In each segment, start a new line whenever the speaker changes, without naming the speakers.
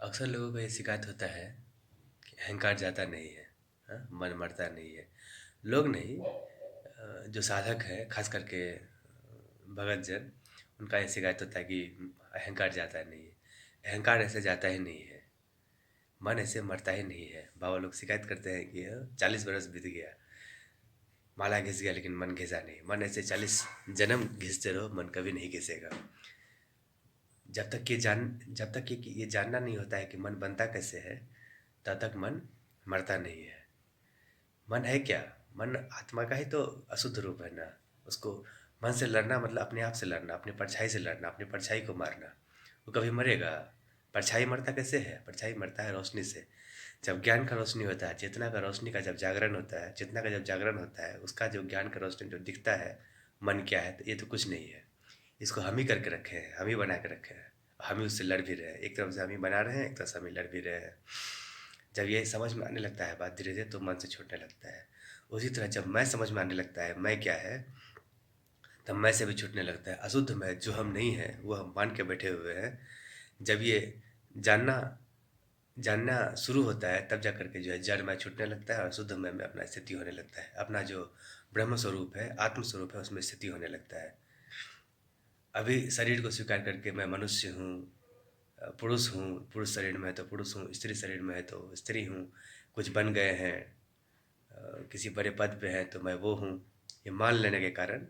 अक्सर लोगों को ये शिकायत होता है कि अहंकार जाता नहीं है। हाँ, मन मरता नहीं है। लोग नहीं, जो साधक है खास करके भगत जन, उनका ये शिकायत होता है कि अहंकार जाता नहीं है। अहंकार ऐसे जाता ही नहीं है। मन ऐसे मरता ही नहीं है। बाबा लोग शिकायत करते हैं कि 40 बरस बीत गया, माला घिस गया लेकिन मन घिसा नहीं। मन ऐसे 40 जन्म घिसते रहो, मन कभी नहीं घिसेगा। जब तक ये जानना नहीं होता है कि मन बनता कैसे है, तब तक मन मरता नहीं है। मन है क्या? मन आत्मा का ही तो अशुद्ध रूप है ना। उसको मन से लड़ना मतलब अपने आप से लड़ना, अपनी परछाई से लड़ना, अपनी परछाई को मारना। वो कभी मरेगा? परछाई मरता कैसे है? परछाई मरता है रोशनी से। जब ज्ञान का रोशनी होता है, चेतना का रोशनी का जब जागरण होता है, चेतना का जब जागरण होता है, उसका जो ज्ञान का रोशनी जो दिखता है, मन क्या है, तो ये तो कुछ नहीं है। इसको हम ही करके रखे हैं, हम ही बना के रखे हैं। हम ही उससे लड़ भी रहे हैं। एक तरफ से हम ही बना रहे हैं, एक तरफ से हम ही लड़ भी रहे हैं। जब ये समझ में आने लगता है बात धीरे धीरे, तो मन से छूटने लगता है। उसी तरह जब मैं समझ में आने लगता है मैं क्या है, तब मैं से भी छूटने लगता है। अशुद्ध मैं जो हम नहीं है, वो हम मान के बैठे हुए हैं। जब ये जानना जानना शुरू होता है, तब जा करके जो है जड़ में छूटने लगता है और शुद्ध में अपना स्थिति होने लगता है। अपना जो ब्रह्म स्वरूप है, आत्म स्वरूप है, उसमें स्थिति होने लगता है। अभी शरीर को स्वीकार करके मैं मनुष्य हूँ, पुरुष हूँ, पुरुष शरीर में है तो पुरुष हूँ, स्त्री शरीर में है तो स्त्री हूँ, कुछ बन गए हैं, किसी बड़े पद पे हैं तो मैं वो हूँ। ये मान लेने के कारण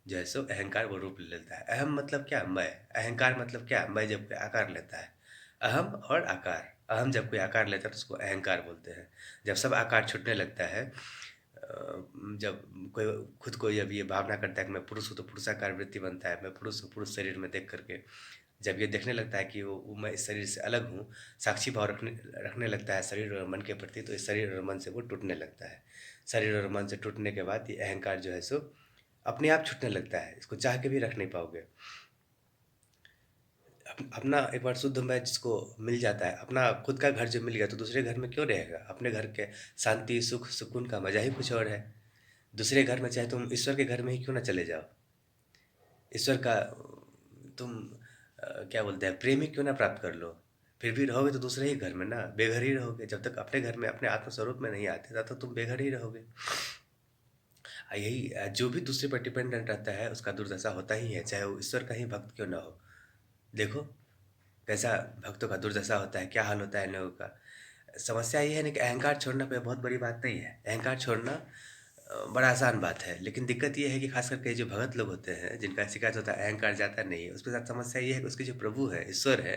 जो है सो अहंकार वो रूप ले लेता है। अहम मतलब क्या? मैं। अहंकार मतलब क्या? मैं जब कोई आकार लेता है। अहम और आकार। अहम जब कोई आकार लेता है तो उसको अहंकार बोलते हैं। जब सब आकार छूटने लगता है, जब कोई खुद को जब ये भावना करता है कि मैं पुरुष हूँ, तो पुरुषाकार वृत्ति बनता है। मैं पुरुष हूँ, पुरुष शरीर में देख करके जब ये देखने लगता है कि वो मैं इस शरीर से अलग हूँ, साक्षी भाव रखने रखने लगता है शरीर और मन के प्रति, तो इस शरीर और मन से वो टूटने लगता है। शरीर और मन से टूटने के बाद ये अहंकार जो है सो अपने आप छूटने लगता है। इसको चाह के भी रख नहीं पाओगे। अपना एक बार शुद्ध मैं जिसको मिल जाता है, अपना खुद का घर जो मिल गया, तो दूसरे घर में क्यों रहेगा? अपने घर के शांति सुख सुकून का मजा ही कुछ और है। दूसरे घर में चाहे तुम ईश्वर के घर में ही क्यों ना चले जाओ। ईश्वर का तुम क्या बोलते हैं, प्रेम ही क्यों ना प्राप्त कर लो। फिर भी रहोगे तो दूसरे ही घर में ना, बेघर ही रहोगे। जब तक अपने घर में अपने आत्म स्वरूप में नहीं आते, तब तक तुम बेघर ही रहोगे। यही जो भी दूसरे पर डिपेंडेंट रहता है, उसका दुर्दशा होता ही है, चाहे वो ईश्वर का ही भक्त क्यों ना हो। देखो कैसा भक्तों का दुर्दशा होता है, क्या हाल होता है इन लोगों का। समस्या ये है ना कि अहंकार छोड़ना कोई बहुत बड़ी बात नहीं है। अहंकार छोड़ना बड़ा आसान बात है, लेकिन दिक्कत ये है कि खास करके जो भगत लोग होते हैं, जिनका शिकायत होता है अहंकार जाता नहीं है, उसके साथ समस्या ये है कि उसके जो प्रभु है, ईश्वर है,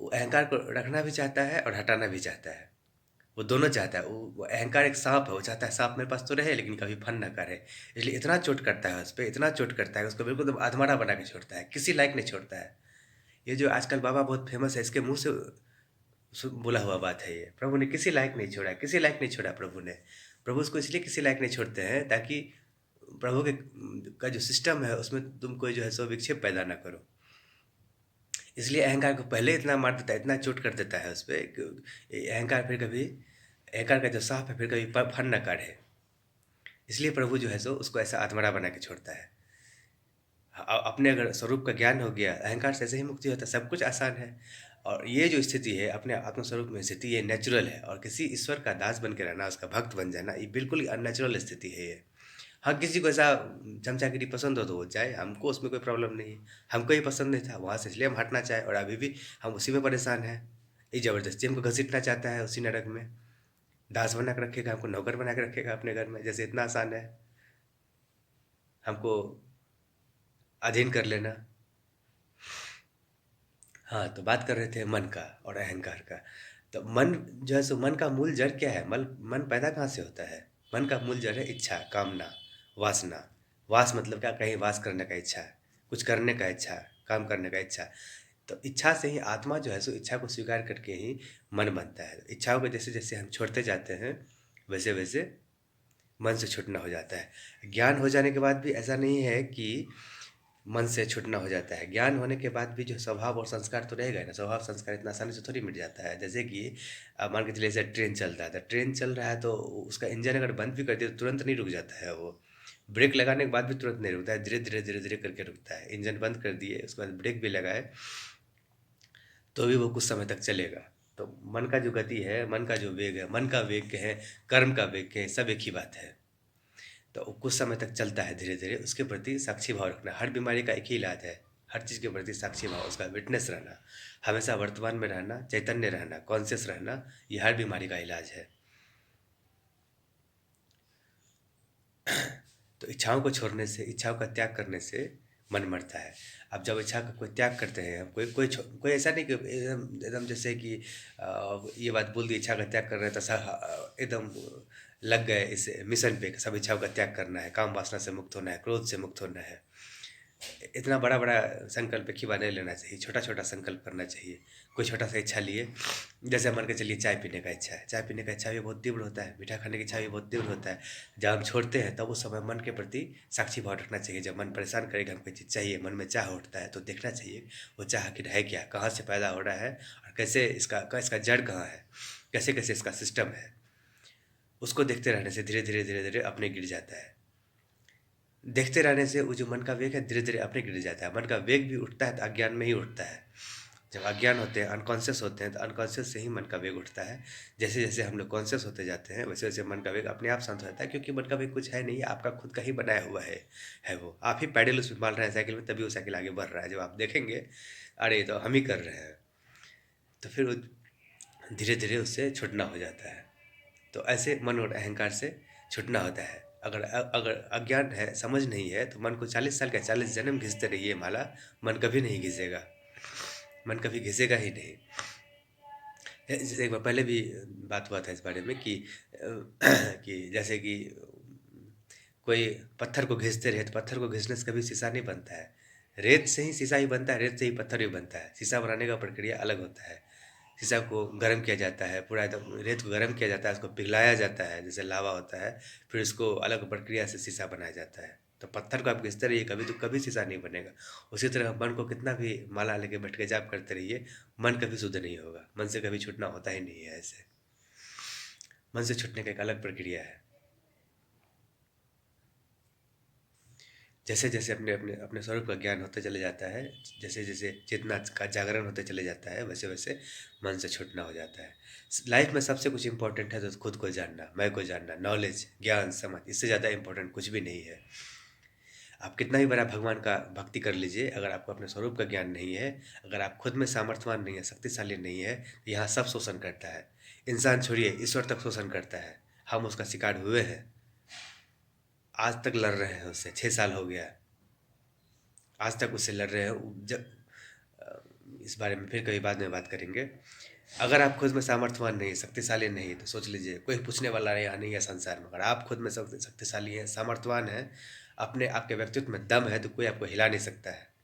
वो अहंकार को रखना भी चाहता है और हटाना भी चाहता है। वो दोनों चाहता है। वो अहंकार एक साँप है, वो चाहता है साँप मेरे पास तो रहे लेकिन कभी फन ना करे। इसलिए इतना चोट करता है उस पे, इतना चोट करता है, उसको बिल्कुल एकदम अधमरा बना के छोड़ता है, किसी लायक नहीं छोड़ता है। ये जो आजकल बाबा बहुत फेमस है, इसके मुँह से बोला हुआ बात है ये। प्रभु ने किसी लायक नहीं छोड़ा, किसी लायक नहीं छोड़ा प्रभु ने। प्रभु उसको इसलिए किसी लायक नहीं छोड़ते हैं ताकि प्रभु के का जो सिस्टम है उसमें तुम कोई जो है सो विक्षेप पैदा ना करो। इसलिए अहंकार को पहले इतना मार देता है, इतना चोट कर देता है उस पे कि अहंकार फिर कभी, अहंकार का जो साँप है फिर कभी फन ना काढ़े। इसलिए प्रभु जो है सो उसको ऐसा आत्मरा बना के छोड़ता है। अपने अगर स्वरूप का ज्ञान हो गया, अहंकार से ऐसे ही मुक्ति होता है, सब कुछ आसान है। और ये जो स्थिति है अपने आत्म स्वरूप में स्थिति, ये नेचुरल है। और किसी ईश्वर का दास बन के रहना, उसका भक्त बन जाना, ये बिल्कुल ही अननेचुरल स्थिति है ये। हाँ, किसी को ऐसा चमचागिरी पसंद हो तो वो जाए, हमको उसमें कोई प्रॉब्लम नहीं है। हमको ये पसंद नहीं था, वहाँ से इसलिए हम हटना चाहे, और अभी भी हम उसी में परेशान हैं। ये ज़बरदस्ती हमको घसीटना चाहता है उसी नरक में। दास बना के रखेगा, हमको नौकर बना के रखेगा अपने घर में, जैसे इतना आसान है हमको अधीन कर लेना। हाँ, तो बात कर रहे थे मन का और अहंकार का। तो मन जो है सो, मन का मूल जड़ क्या है? मन पैदा कहाँ से होता है? मन का मूल जड़ है इच्छा, कामना, वासना। वास मतलब क्या? कहीं वास करने का इच्छा, कुछ करने का इच्छा, काम करने का इच्छा। तो इच्छा से ही आत्मा जो है सो, इच्छा को स्वीकार करके ही मन बनता है। इच्छाओं को जैसे जैसे हम छोड़ते जाते हैं, वैसे वैसे मन से छूटना हो जाता है। ज्ञान हो जाने के बाद भी ऐसा नहीं है कि मन से छूटना हो जाता है। ज्ञान होने के बाद भी जो स्वभाव और संस्कार तो रहेगा ही ना। स्वभाव संस्कार इतना आसानी से थोड़ी मिट जाता है। जैसे कि मान के चलिए, जैसे ट्रेन चल रहा है, तो ट्रेन चल रहा है तो उसका इंजन अगर बंद भी कर दिया तो तुरंत नहीं रुक जाता है वो। ब्रेक लगाने के बाद भी तुरंत नहीं रुकता है, धीरे धीरे धीरे धीरे करके रुकता है। इंजन बंद कर दिए, उसके बाद ब्रेक भी लगाए, तो भी वो कुछ समय तक चलेगा। मन का जो गति है, मन का जो वेग है, मन का वेग है, कर्म का वेग है, सब एक ही बात है। तो वो कुछ समय तक चलता है, धीरे धीरे उसके प्रति साक्षी भाव रखना। हर बीमारी का एक ही इलाज है, हर चीज़ के प्रति साक्षी भाव, उसका विटनेस रहना, हमेशा वर्तमान में रहना, चैतन्य रहना, कॉन्शियस रहना, ये हर बीमारी का इलाज है। तो इच्छाओं को छोड़ने से, इच्छाओं का त्याग करने से मन मरता है। अब जब इच्छा का कोई त्याग करते हैं, हम कोई ऐसा नहीं कि एकदम एकदम जैसे कि ये बात बोल दी इच्छा का त्याग कर रहे हैं तो सब एकदम लग गए इस मिशन पे कि सब इच्छाओं का त्याग करना है, काम वासना से मुक्त होना है, क्रोध से मुक्त होना है। इतना बड़ा बड़ा संकल्प एक ही बार नहीं लेना चाहिए, छोटा छोटा संकल्प करना चाहिए। कोई छोटा सा इच्छा लिए, जैसे मान के चलिए चाय पीने का इच्छा है, चाय पीने का इच्छा भी बहुत तीव्र होता है, मीठा खाने की इच्छा भी बहुत तीव्र होता है। जब हम छोड़ते हैं तब उस समय मन के प्रति साक्षी भाव रखना चाहिए। जब मन परेशान करेगा, हमको चीज़ चाहिए, मन में चाह उठता है, तो देखना चाहिए वो चाह आखिर है क्या, कहाँ से पैदा हो रहा है, और कैसे इसका जड़ कहाँ है, कैसे कैसे इसका सिस्टम है। उसको देखते रहने से धीरे धीरे अपने गिर जाता है। देखते रहने से वो जो मन का वेग है धीरे धीरे अपने गिर जाता है। मन का वेग भी उठता है तो अज्ञान में ही उठता है। जब अज्ञान होते हैं, अनकॉन्शियस होते हैं, तो अनकॉन्शियस से ही मन का वेग उठता है। जैसे जैसे हम लोग कॉन्शियस होते जाते हैं, वैसे वैसे मन का वेग अपने आप शांत हो जाता है, क्योंकि मन का वेग कुछ है नहीं, आपका खुद का ही बनाया हुआ है वो। आप ही पैडल उसमें मार रहे हैं साइकिल में, तभी वो साइकिल आगे बढ़ रहा है। जब आप देखेंगे अरे ये तो हम ही कर रहे हैं, तो फिर वो धीरे धीरे उससे छूटना हो जाता है। तो ऐसे मन और अहंकार से छूटना होता है। अगर अगर अज्ञान है, समझ नहीं है, तो मन को 40 साल का 40 जन्म घिसते रहिए माला, मन कभी नहीं घिसेगा, मन कभी घिसेगा ही नहीं। जैसे एक बार पहले भी बात हुआ था इस बारे में कि कि जैसे कि कोई पत्थर को घिसते रहे, तो पत्थर को घिसने से कभी शीशा नहीं बनता है। रेत से ही शीशा ही बनता है, रेत से ही पत्थर भी बनता है। शीशा बनाने का प्रक्रिया अलग होता है। शीशा को गर्म किया जाता है, पूरा एकदम रेत को गर्म किया जाता है, उसको पिघलाया जाता है जैसे लावा होता है, फिर उसको अलग प्रक्रिया से शीशा बनाया जाता है। तो पत्थर को आप घिसते रहिए, कभी तो कभी शीशा नहीं बनेगा। उसी तरह मन को कितना भी माला लेके बैठ के जाप करते रहिए, मन कभी शुद्ध नहीं होगा। मन से कभी छूटना होता ही नहीं है। ऐसे मन से छूटने का एक अलग प्रक्रिया है। जैसे जैसे अपने अपने अपने स्वरूप का ज्ञान होते चले जाता है, जैसे जैसे चेतना का जागरण होते चले जाता है, वैसे वैसे मन से छूटना हो जाता है। लाइफ में सबसे कुछ इम्पोर्टेंट है तो खुद को जानना, मैं को जानना, नॉलेज, ज्ञान, समझ, इससे ज़्यादा इम्पोर्टेंट कुछ भी नहीं है। आप कितना ही बड़ा भगवान का भक्ति कर लीजिए, अगर आपको अपने स्वरूप का ज्ञान नहीं है, अगर आप खुद में सामर्थ्यवान नहीं है, शक्तिशाली नहीं है, तो यहाँ सब शोषण करता है। इंसान छोड़िए, ईश्वर तक शोषण करता है। हम उसका शिकार हुए हैं, आज तक लड़ रहे हैं उससे। 6 साल हो गया, आज तक उससे लड़ रहे हैं। जब इस बारे में फिर कभी बाद में बात करेंगे। अगर आप खुद में सामर्थ्यवान नहीं, शक्तिशाली नहीं, तो सोच लीजिए कोई पूछने वाला यहाँ नहीं है संसार में। अगर आप खुद में शक्तिशाली हैं, सामर्थ्यवान हैं, अपने आपके व्यक्तित्व में दम है, तो कोई आपको हिला नहीं सकता है।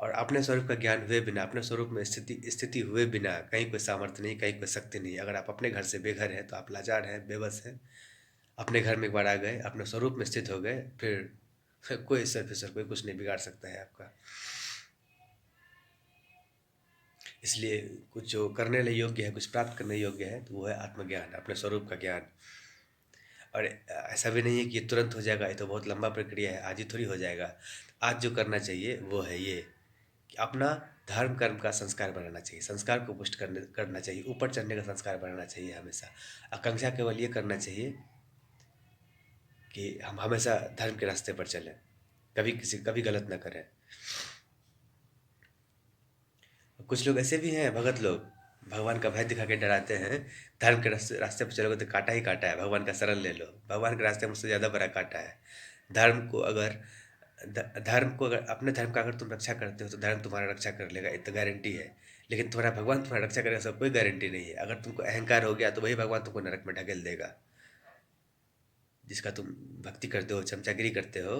और अपने स्वरूप का ज्ञान हुए बिना, अपने स्वरूप में स्थिति हुए बिना कहीं कोई सामर्थ्य नहीं, कहीं कोई शक्ति नहीं। अगर आप अपने घर से बेघर हैं तो आप लाचार हैं, बेबस हैं। अपने घर में एक बार आ गए, अपने स्वरूप में स्थित हो गए, फिर कोई ईश्वर फिसर कोई कुछ नहीं बिगाड़ सकता है आपका। इसलिए कुछ जो करने लिए योग्य है, कुछ प्राप्त करने योग्य है, तो वो है आत्मज्ञान, अपने स्वरूप का ज्ञान। और ऐसा भी नहीं है कि ये तुरंत हो जाएगा, ये तो बहुत लंबा प्रक्रिया है, आज ही थोड़ी हो जाएगा। आज जो करना चाहिए वो है ये कि अपना धर्म कर्म का संस्कार बनाना चाहिए, संस्कार को पुष्ट करना चाहिए, ऊपर चढ़ने का संस्कार बनाना चाहिए हमेशा। आकांक्षा केवल ये करना चाहिए कि हम हमेशा धर्म के रास्ते पर चलें, कभी गलत ना करें। कुछ लोग ऐसे भी हैं भगत लोग, भगवान का भय दिखा के डराते हैं। धर्म के रास्ते रास्ते पर चलोगे तो काटा ही काटा है, भगवान का शरण ले लो। भगवान के रास्ते में उससे ज़्यादा बड़ा काटा है। धर्म को अगर धर्म को अगर अपने धर्म का अगर तुम रक्षा करते हो तो धर्म तुम्हारा रक्षा कर लेगा, इतना गारंटी है। लेकिन तुम्हारा भगवान तुम्हारा रक्षा करेगा, सब कोई गारंटी नहीं है। अगर तुमको अहंकार हो गया तो वही भगवान तुमको नरक में ढकेल देगा। जिसका तुम भक्ति करते हो, चमचागिरी करते हो,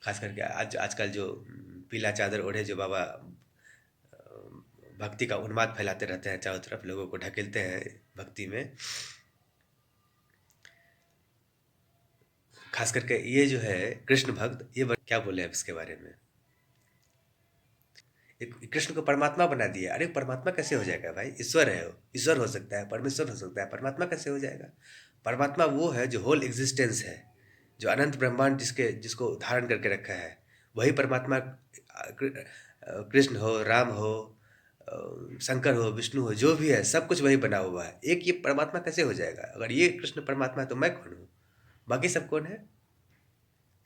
खास करके आजकल जो पीला चादर ओढ़े जो बाबा भक्ति का उन्माद फैलाते रहते हैं, चारों तरफ लोगों को ढकेलते हैं भक्ति में। खास करके ये जो है कृष्ण भक्त, ये क्या बोले अब इसके बारे में। कृष्ण को परमात्मा बना दिया। अरे परमात्मा कैसे हो जाएगा भाई, ईश्वर है वो। ईश्वर हो सकता है, परमेश्वर हो सकता है, परमात्मा कैसे हो जाएगा। परमात्मा वो है जो होल एग्जिस्टेंस है, जो अनंत ब्रह्मांड जिसको धारण करके रखा है, वही परमात्मा। कृष्ण हो, राम हो, शंकर हो, विष्णु हो, जो भी है सब कुछ वही बना हुआ है। एक ये परमात्मा कैसे हो जाएगा? अगर ये कृष्ण परमात्मा है तो मैं कौन हूँ? बाकी सब कौन है?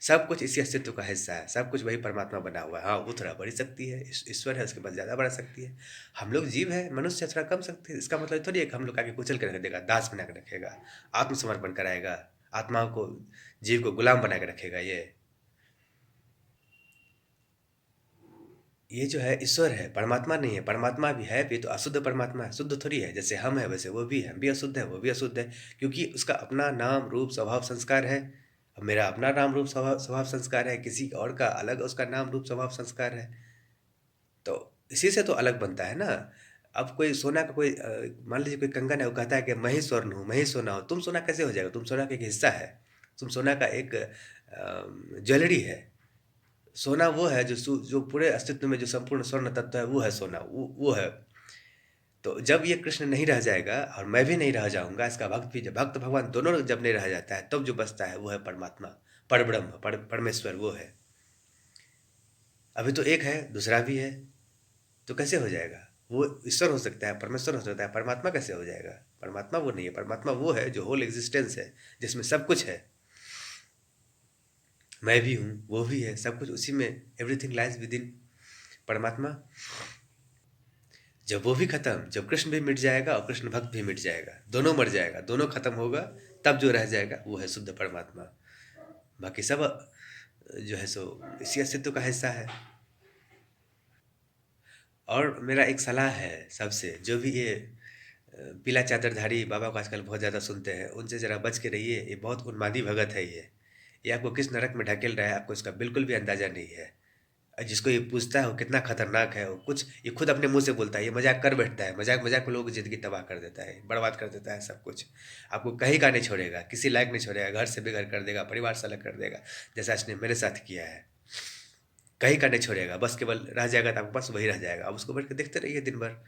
सब कुछ इसी अस्तित्व का हिस्सा है, सब कुछ वही परमात्मा बना हुआ है। हाँ, वो थोड़ा बड़ी शक्ति है, ईश्वर है, उसके पास ज़्यादा बड़ा शक्ति है। हम लोग जीव है, मनुष्य थोड़ा कम शक्ति है। इसका मतलब थोड़ी है कि हम लोग आगे कुचल के रख देगा, दास बना के रखेगा, आत्मसमर्पण कराएगा, आत्माओं को, जीव को गुलाम बना के रखेगा। ये जो है ईश्वर है, परमात्मा नहीं है। परमात्मा भी है, ये तो अशुद्ध परमात्मा है, शुद्ध थोड़ी है। जैसे हम है वैसे वो भी है, हम भी अशुद्ध है, वो भी अशुद्ध है, क्योंकि उसका अपना नाम रूप स्वभाव संस्कार है। अब मेरा अपना नाम रूप स्वभाव स्वभाव संस्कार है, किसी और का अलग उसका नाम रूप स्वभाव संस्कार है। तो इसी से तो अलग बनता है ना। अब कोई सोना का कोई मान लीजिए कोई कंगन है, वो कहता है कि मैं ही स्वर्ण हूँ, मैं ही सोना हूँ। तुम सोना कैसे हो जाएगा? तुम सोना का एक हिस्सा है, तुम सोना का एक ज्वेलरी है। सोना वो है जो पूरे अस्तित्व में जो संपूर्ण स्वर्ण तत्व है, वो है सोना, वो है। तो जब ये कृष्ण नहीं रह जाएगा और मैं भी नहीं रह जाऊंगा, इसका भक्त भी, भक्त भगवान दोनों जब नहीं रह जाता है, तब जो बचता है वो है परमात्मा, परब्रह्म, परमेश्वर वो है। अभी तो एक है, दूसरा भी है, तो कैसे हो जाएगा? वो ईश्वर हो सकता है, परमेश्वर हो सकता है, परमात्मा कैसे हो जाएगा? परमात्मा वो नहीं है। परमात्मा वो है जो होल एग्जिस्टेंस है, जिसमें सब कुछ है। मैं भी हूँ, वो भी है, सब कुछ उसी में, एवरीथिंग लाइज विद इन परमात्मा। जब वो भी खत्म, जब कृष्ण भी मिट जाएगा और कृष्ण भक्त भी मिट जाएगा, दोनों मर जाएगा, दोनों खत्म होगा, तब जो रह जाएगा वो है शुद्ध परमात्मा। बाकी सब जो है सो इसी अस्तित्व का हिस्सा है। और मेरा एक सलाह है सबसे, जो भी ये पीला चादरधारी बाबा को आजकल बहुत ज़्यादा सुनते हैं, उनसे ज़रा बच के रहिए। ये बहुत उन्मादी भगत है ये आपको किस नरक में ढकेल रहा है, आपको इसका बिल्कुल भी अंदाज़ा नहीं है। जिसको ये पूछता है वो कितना खतरनाक है, वो कुछ ये खुद अपने मुंह से बोलता है, ये मजाक कर बैठता है, मजाक मजाक में लोगों की ज़िंदगी तबाह कर देता है, बर्बाद कर देता है सब कुछ। आपको कहीं का नहीं छोड़ेगा, किसी लायक नहीं छोड़ेगा, घर से बेघर कर देगा, परिवार से अलग कर देगा, जैसा इसने मेरे साथ किया है। कहीं का नहीं छोड़ेगा, बस केवल रह जाएगा तो आपके पास वही रह जाएगा। अब उसको बैठ के देखते रहिए दिन भर,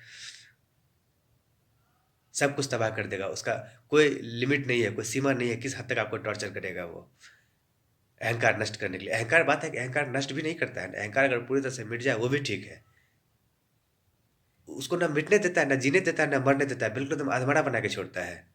सब कुछ तबाह कर देगा। उसका कोई लिमिट नहीं है, कोई सीमा नहीं है, किस हद तक आपको टॉर्चर करेगा वो, अहंकार नष्ट करने के लिए। अहंकार, बात है कि अहंकार नष्ट भी नहीं करता है। अहंकार अगर पूरी तरह से मिट जाए वो भी ठीक है। उसको ना मिटने देता है, ना जीने देता है, ना मरने देता है, बिल्कुल एकदम अधमरा बना के छोड़ता है।